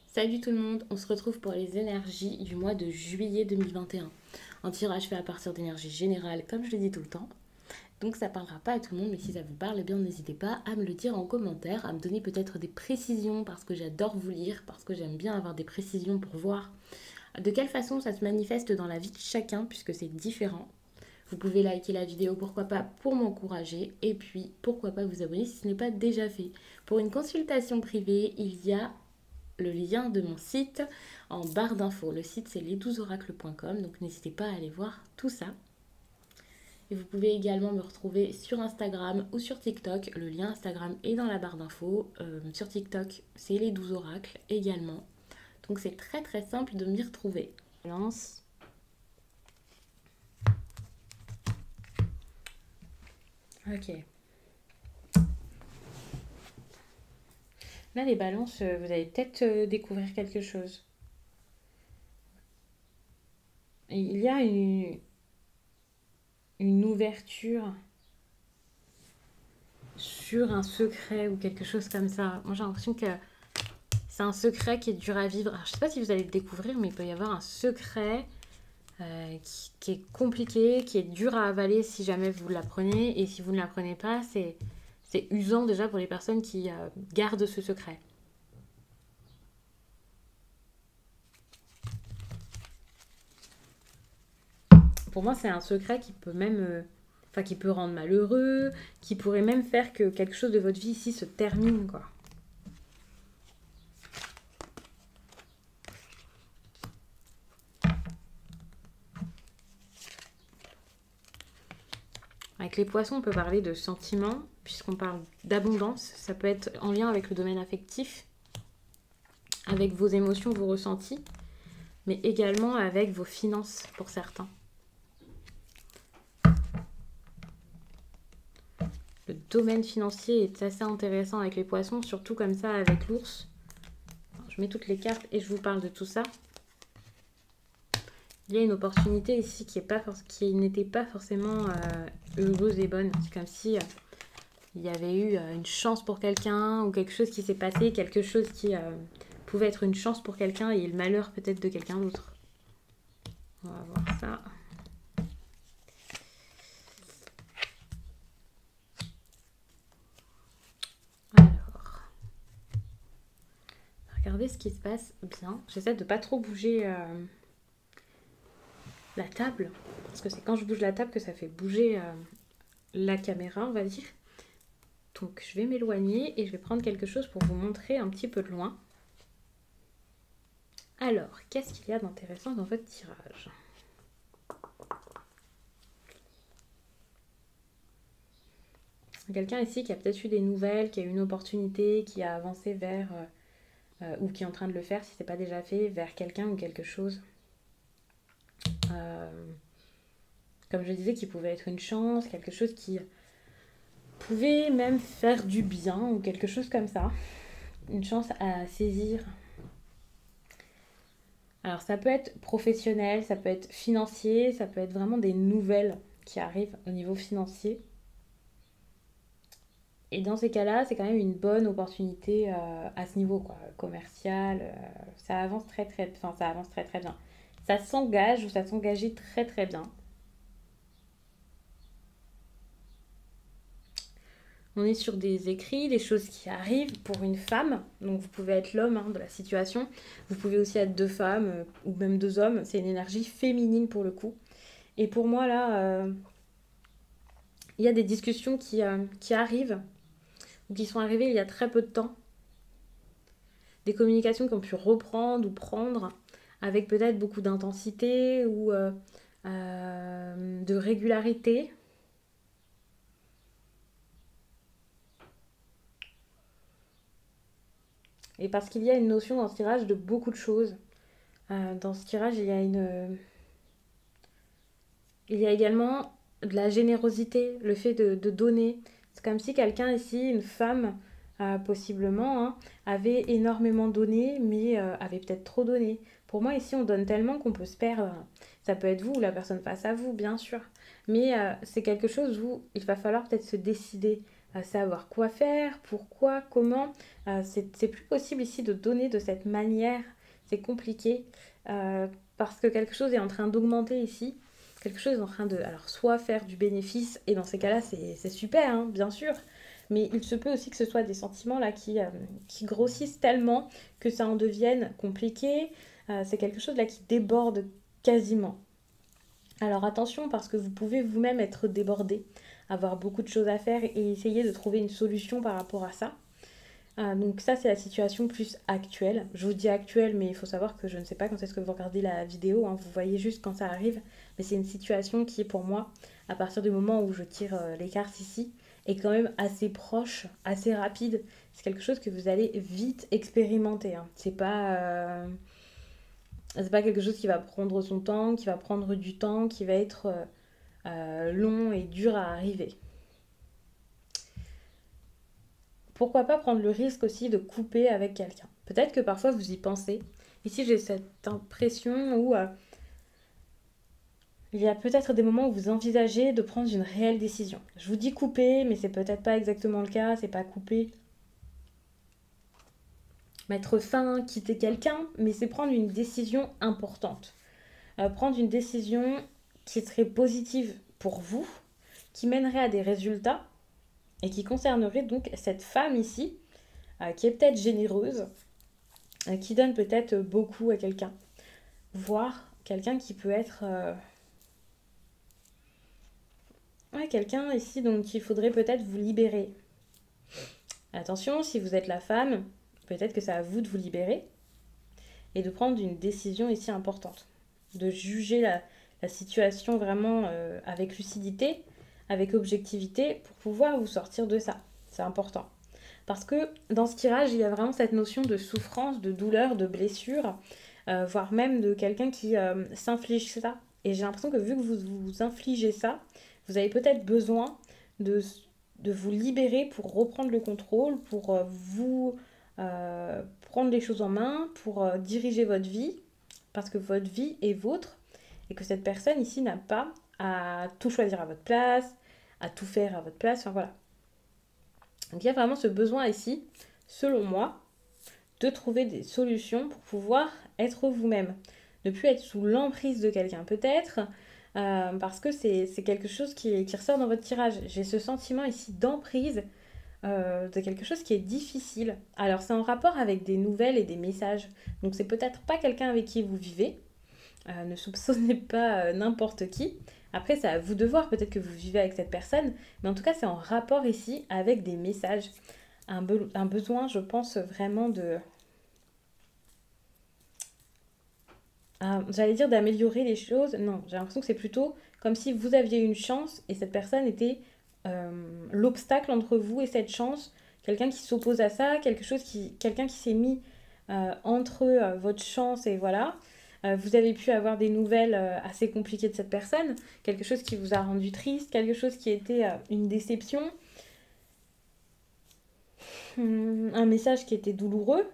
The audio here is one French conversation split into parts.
Salut tout le monde, on se retrouve pour les énergies du mois de juillet 2021. Un tirage fait à partir d'énergie générale, comme je le dis tout le temps. Donc ça parlera pas à tout le monde, mais si ça vous parle, eh bien n'hésitez pas à me le dire en commentaire, à me donner peut-être des précisions, parce que j'adore vous lire, parce que j'aime bien avoir des précisions pour voir de quelle façon ça se manifeste dans la vie de chacun, puisque c'est différent. Vous pouvez liker la vidéo, pourquoi pas, pour m'encourager, et puis pourquoi pas vous abonner si ce n'est pas déjà fait. Pour une consultation privée, il y a le lien de mon site en barre d'infos. Le site c'est les12oracles.com, donc n'hésitez pas à aller voir tout ça. Et vous pouvez également me retrouver sur Instagram ou sur TikTok. Le lien Instagram est dans la barre d'infos. Sur TikTok, c'est les 12 oracles également. Donc c'est très très simple de m'y retrouver. Lance. Ok. Là, les balances, vous allez peut-être découvrir quelque chose. Il y a une ouverture sur un secret ou quelque chose comme ça. Moi, j'ai l'impression que c'est un secret qui est dur à vivre. Alors, je ne sais pas si vous allez le découvrir, mais il peut y avoir un secret qui est compliqué, qui est dur à avaler si jamais vous l'apprenez. Et si vous ne l'apprenez pas, c'est usant déjà pour les personnes qui gardent ce secret. Pour moi, c'est un secret qui peut même... qui peut rendre malheureux, qui pourrait même faire que quelque chose de votre vie ici se termine, quoi. Avec les poissons, on peut parler de sentiments, puisqu'on parle d'abondance. Ça peut être en lien avec le domaine affectif, avec vos émotions, vos ressentis, mais également avec vos finances pour certains. Le domaine financier est assez intéressant avec les poissons, surtout comme ça avec l'ours. Je mets toutes les cartes et je vous parle de tout ça. Il y a une opportunité ici qui n'était pas forcément heureuse et bonne. C'est comme si il y avait eu une chance pour quelqu'un ou quelque chose qui s'est passé, quelque chose qui pouvait être une chance pour quelqu'un et le malheur peut-être de quelqu'un d'autre. On va voir ça. Alors, regardez ce qui se passe bien. J'essaie de pas trop bouger la table, parce que c'est quand je bouge la table que ça fait bouger la caméra, on va dire. Donc je vais m'éloigner et je vais prendre quelque chose pour vous montrer un petit peu de loin. Alors, qu'est-ce qu'il y a d'intéressant dans votre tirage ? Quelqu'un ici qui a peut-être eu des nouvelles, qui a eu une opportunité, qui a avancé vers, ou qui est en train de le faire, si ce n'est pas déjà fait, vers quelqu'un ou quelque chose. Comme je disais, qui pouvait être une chance, quelque chose qui pouvait même faire du bien, ou quelque chose comme ça. Une chance à saisir. Alors ça peut être professionnel, ça peut être financier, ça peut être vraiment des nouvelles qui arrivent au niveau financier. Et dans ces cas-là, c'est quand même une bonne opportunité à ce niveau, quoi, commercial. Ça avance très très bien. Ça s'engage ou ça s'engageait très très bien. On est sur des écrits, des choses qui arrivent pour une femme. Donc vous pouvez être l'homme de la situation. Vous pouvez aussi être deux femmes ou même deux hommes. C'est une énergie féminine pour le coup. Et pour moi là, il y a des discussions qui arrivent ou qui sont arrivées il y a très peu de temps. Des communications qui ont pu reprendre ou prendre avec peut-être beaucoup d'intensité ou de régularité. Et parce qu'il y a une notion dans ce tirage de beaucoup de choses. Dans ce tirage, il y a également de la générosité, le fait de donner. C'est comme si quelqu'un ici, une femme, possiblement, avait énormément donné, mais avait peut-être trop donné. Pour moi, ici, on donne tellement qu'on peut se perdre. Ça peut être vous ou la personne face à vous, bien sûr. Mais c'est quelque chose où il va falloir peut-être se décider savoir quoi faire, pourquoi, comment. C'est plus possible ici de donner de cette manière, c'est compliqué, parce que quelque chose est en train d'augmenter ici, quelque chose est en train de, alors soit faire du bénéfice, et dans ces cas-là c'est super, hein, bien sûr, mais il se peut aussi que ce soit des sentiments là qui grossissent tellement que ça en devienne compliqué, c'est quelque chose là qui déborde quasiment. Alors attention parce que vous pouvez vous-même être débordé, avoir beaucoup de choses à faire et essayer de trouver une solution par rapport à ça. Donc ça c'est la situation plus actuelle. Je vous dis actuelle mais il faut savoir que je ne sais pas quand est-ce que vous regardez la vidéo, hein, vous voyez juste quand ça arrive. Mais c'est une situation qui est pour moi, à partir du moment où je tire les cartes ici, est quand même assez proche, assez rapide. C'est quelque chose que vous allez vite expérimenter, hein. C'est pas quelque chose qui va prendre son temps, qui va prendre du temps, qui va être long et dur à arriver. Pourquoi pas prendre le risque aussi de couper avec quelqu'un. Peut-être que parfois vous y pensez. Ici j'ai cette impression où il y a peut-être des moments où vous envisagez de prendre une réelle décision. Je vous dis couper, mais c'est peut-être pas exactement le cas, c'est pas couper, mettre fin, quitter quelqu'un, mais c'est prendre une décision importante. Prendre une décision qui serait positive pour vous, qui mènerait à des résultats et qui concernerait donc cette femme ici, qui est peut-être généreuse, qui donne peut-être beaucoup à quelqu'un, voire quelqu'un qui peut être... ouais, quelqu'un ici donc il faudrait peut-être vous libérer. Attention, si vous êtes la femme, peut-être que c'est à vous de vous libérer et de prendre une décision ici importante. De juger la situation vraiment avec lucidité, avec objectivité, pour pouvoir vous sortir de ça. C'est important. Parce que dans ce tirage, il y a vraiment cette notion de souffrance, de douleur, de blessure, voire même de quelqu'un qui s'inflige ça. Et j'ai l'impression que vu que vous vous infligez ça, vous avez peut-être besoin de, de vous libérer pour reprendre le contrôle, pour vous prendre les choses en main, pour diriger votre vie, parce que votre vie est vôtre et que cette personne ici n'a pas à tout choisir à votre place, à tout faire à votre place, enfin voilà. Donc il y a vraiment ce besoin ici, selon moi, de trouver des solutions pour pouvoir être vous-même. Ne plus être sous l'emprise de quelqu'un peut-être, parce que c'est quelque chose qui ressort dans votre tirage. J'ai ce sentiment ici d'emprise de quelque chose qui est difficile. Alors c'est en rapport avec des nouvelles et des messages. Donc c'est peut-être pas quelqu'un avec qui vous vivez. Ne soupçonnez pas n'importe qui. Après, c'est à vous de voir, peut-être que vous vivez avec cette personne, mais en tout cas, c'est en rapport ici avec des messages. Un besoin, je pense, vraiment de... j'allais dire d'améliorer les choses. Non, j'ai l'impression que c'est plutôt comme si vous aviez une chance et cette personne était l'obstacle entre vous et cette chance. Quelqu'un qui s'oppose à ça, quelqu'un qui s'est mis entre votre chance et voilà. Vous avez pu avoir des nouvelles assez compliquées de cette personne, quelque chose qui vous a rendu triste, quelque chose qui était une déception, un message qui était douloureux,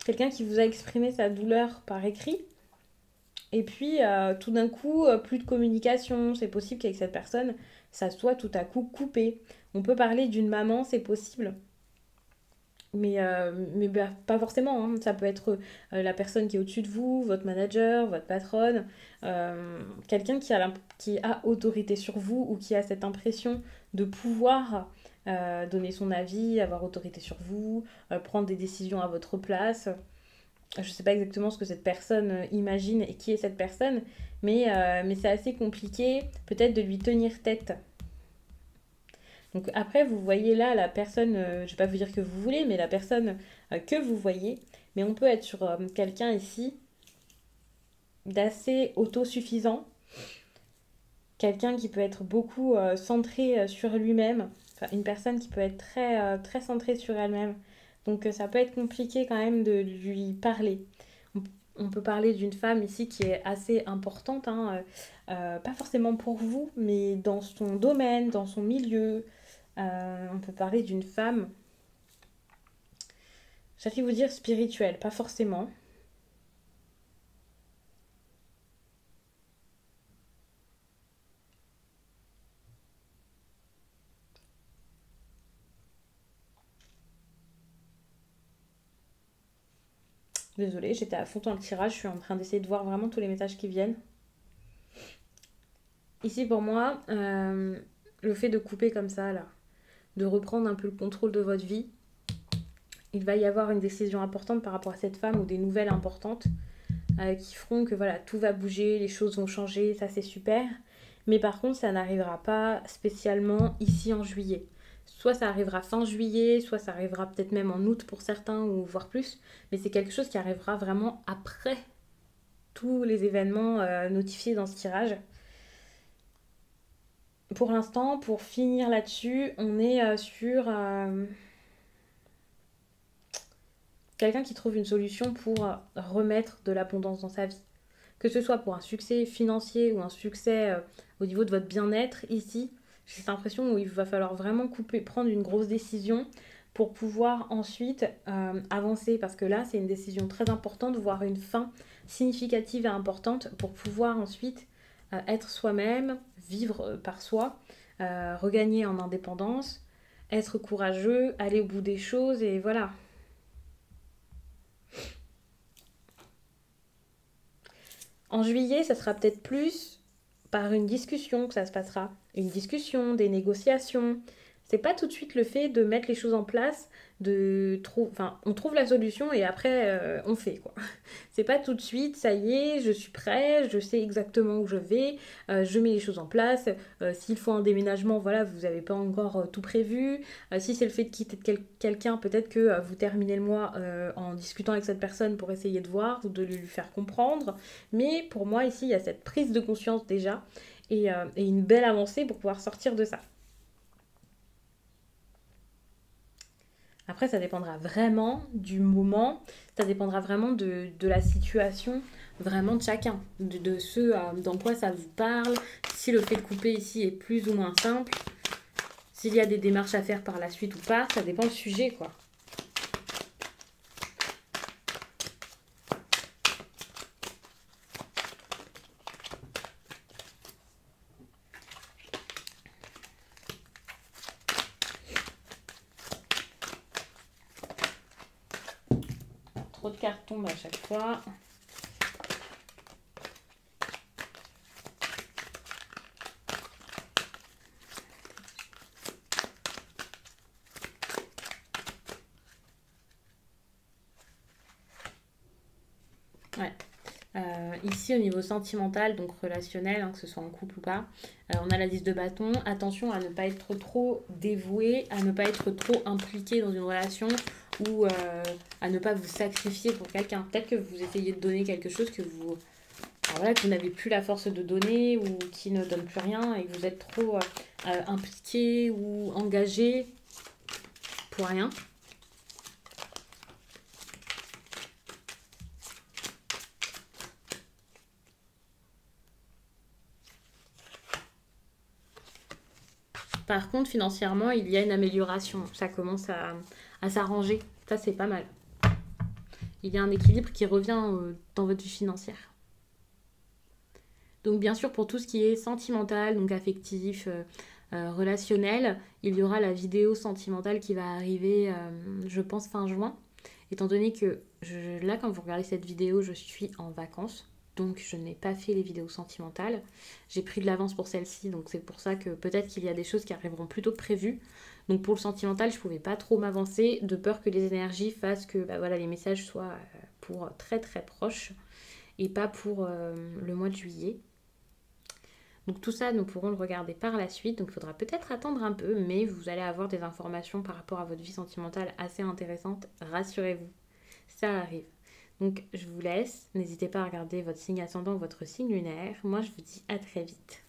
quelqu'un qui vous a exprimé sa douleur par écrit. Et puis, tout d'un coup, plus de communication. C'est possible qu'avec cette personne, ça soit tout à coup coupé. On peut parler d'une maman, c'est possible. Mais bah, pas forcément, hein. Ça peut être la personne qui est au-dessus de vous, votre manager, votre patronne, quelqu'un qui a autorité sur vous ou qui a cette impression de pouvoir donner son avis, avoir autorité sur vous, prendre des décisions à votre place. Je ne sais pas exactement ce que cette personne imagine et qui est cette personne, mais c'est assez compliqué peut-être de lui tenir tête. Donc après, vous voyez là la personne, je ne vais pas vous dire que vous voulez, mais la personne que vous voyez. Mais on peut être sur quelqu'un ici d'assez autosuffisant, quelqu'un qui peut être beaucoup centré sur lui-même, enfin une personne qui peut être très centrée sur elle-même. Donc ça peut être compliqué quand même de lui parler. On, on peut parler d'une femme ici qui est assez importante, hein, pas forcément pour vous, mais dans son domaine, dans son milieu. On peut parler d'une femme, j'allais vous dire spirituelle, pas forcément. Désolée, j'étais à fond dans le tirage, je suis en train d'essayer de voir vraiment tous les messages qui viennent. Ici pour moi, le fait de couper comme ça, là, de reprendre un peu le contrôle de votre vie, il va y avoir une décision importante par rapport à cette femme ou des nouvelles importantes qui feront que voilà, tout va bouger, les choses vont changer, ça c'est super. Mais par contre, ça n'arrivera pas spécialement ici en juillet. Soit ça arrivera fin juillet, soit ça arrivera peut-être même en août pour certains ou voire plus. Mais c'est quelque chose qui arrivera vraiment après tous les événements notifiés dans ce tirage. Pour l'instant, pour finir là-dessus, on est sur quelqu'un qui trouve une solution pour remettre de l'abondance dans sa vie. Que ce soit pour un succès financier ou un succès au niveau de votre bien-être, ici, j'ai cette impression où il va falloir vraiment couper, prendre une grosse décision pour pouvoir ensuite avancer. Parce que là, c'est une décision très importante, voire une fin significative et importante pour pouvoir ensuite être soi-même, vivre par soi, regagner en indépendance, être courageux, aller au bout des choses et voilà. En juillet, ça sera peut-être plus par une discussion que ça se passera. Une discussion, des négociations. C'est pas tout de suite le fait de mettre les choses en place, on trouve la solution et après on fait quoi. C'est pas tout de suite, ça y est, je suis prêt, je sais exactement où je vais, je mets les choses en place. S'il faut un déménagement, voilà, vous n'avez pas encore tout prévu. Si c'est le fait de quitter quelqu'un, peut-être que vous terminez le mois en discutant avec cette personne pour essayer de voir ou de lui faire comprendre. Mais pour moi, ici, il y a cette prise de conscience déjà et une belle avancée pour pouvoir sortir de ça. Après, ça dépendra vraiment du moment, ça dépendra vraiment de la situation, vraiment de chacun, de ce dans quoi ça vous parle, si le fait de couper ici est plus ou moins simple, s'il y a des démarches à faire par la suite ou pas, ça dépend du sujet quoi. Trop de cartes tombent à chaque fois. Ouais. Ici, au niveau sentimental, donc relationnel, hein, que ce soit en couple ou pas, on a la 10 de bâton. Attention à ne pas être trop dévoué, à ne pas être trop impliqué dans une relation ou à ne pas vous sacrifier pour quelqu'un. Peut-être que vous essayez de donner quelque chose que vous n'avez plus la force de donner ou qui ne donne plus rien et que vous êtes trop impliqué ou engagé pour rien. Par contre, financièrement, il y a une amélioration. Ça commence à s'arranger. Ça, c'est pas mal. Il y a un équilibre qui revient dans votre vie financière. Donc, bien sûr, pour tout ce qui est sentimental, donc affectif, relationnel, il y aura la vidéo sentimentale qui va arriver, je pense, fin juin. Étant donné que là, quand vous regardez cette vidéo, je suis en vacances. Donc je n'ai pas fait les vidéos sentimentales. J'ai pris de l'avance pour celle-ci, donc c'est pour ça que peut-être qu'il y a des choses qui arriveront plus tôt que prévu. Donc pour le sentimental, je ne pouvais pas trop m'avancer, de peur que les énergies fassent que les messages soient pour très très proches et pas pour le mois de juillet. Donc tout ça, nous pourrons le regarder par la suite. Donc il faudra peut-être attendre un peu, mais vous allez avoir des informations par rapport à votre vie sentimentale assez intéressantes. Rassurez-vous, ça arrive. Donc je vous laisse. N'hésitez pas à regarder votre signe ascendant ou votre signe lunaire. Moi je vous dis à très vite.